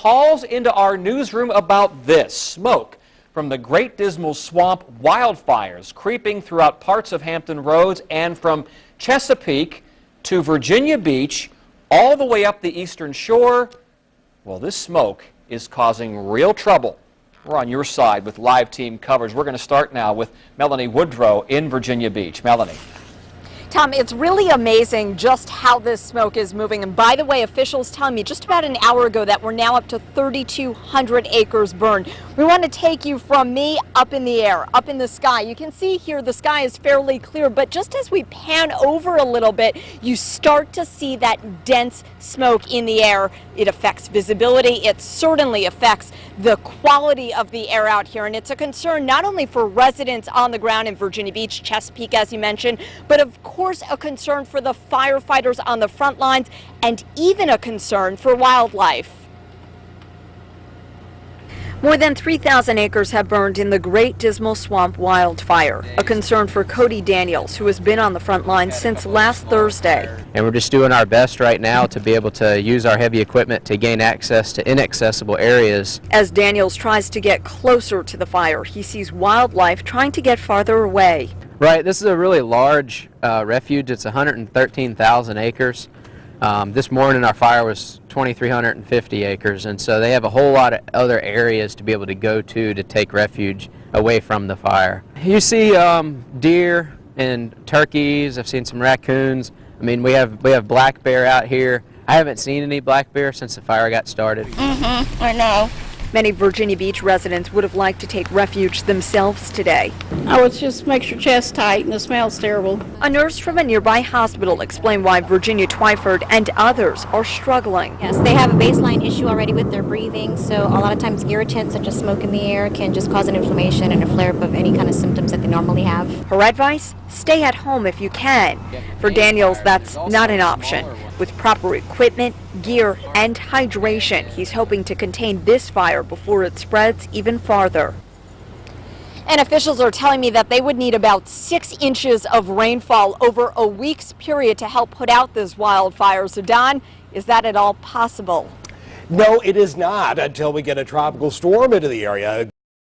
calls into our newsroom about this smoke from the Great Dismal Swamp wildfires creeping throughout parts of Hampton Roads and from Chesapeake to Virginia Beach all the way up the eastern shore. Well, this smoke is causing real trouble. We're on your side with live team coverage. We're going to start now with Melanie Woodrow in Virginia Beach. Melanie. Tom, it's really amazing just how this smoke is moving. And by the way, officials telling me just about an hour ago that we're now up to 3,200 acres burned. We want to take you from me up in the air, up in the sky. You can see here the sky is fairly clear, but just as we pan over a little bit, you start to see that dense smoke in the air. It affects visibility. It certainly affects the quality of the air out here. And it's a concern not only for residents on the ground in Virginia Beach, Chesapeake, as you mentioned, but of course a concern for the firefighters on the front lines and even a concern for wildlife. More than 3,000 acres have burned in the Great Dismal Swamp wildfire, a concern for Cody Daniels, who has been on the front lines since last Thursday. And we're just doing our best right now to be able to use our heavy equipment to gain access to inaccessible areas. As Daniels tries to get closer to the fire, he sees wildlife trying to get farther away. Right, this is a really large refuge. It's 113,000 acres. This morning our fire was 2,350 acres, and so they have a whole lot of other areas to be able to go to take refuge away from the fire. You see deer and turkeys. I've seen some raccoons. I mean, we have black bear out here. I haven't seen any black bear since the fire got started. I know. Many Virginia Beach residents would have liked to take refuge themselves today. Oh, it's just makes your chest tight and it smells terrible. A nurse from a nearby hospital explained why Virginia Twyford and others are struggling. Yes, they have a baseline issue already with their breathing, so a lot of times irritants such as smoke in the air can just cause an inflammation and a flare-up of any kind of symptoms that they normally have. Her advice? Stay at home if you can. For Daniels, that's not an option. With proper equipment, gear, and hydration, he's hoping to contain this fire before it spreads even farther. And officials are telling me that they would need about 6 inches of rainfall over a week's period to help put out this wildfire. So, Don, is that at all possible? No, it is not until we get a tropical storm into the area.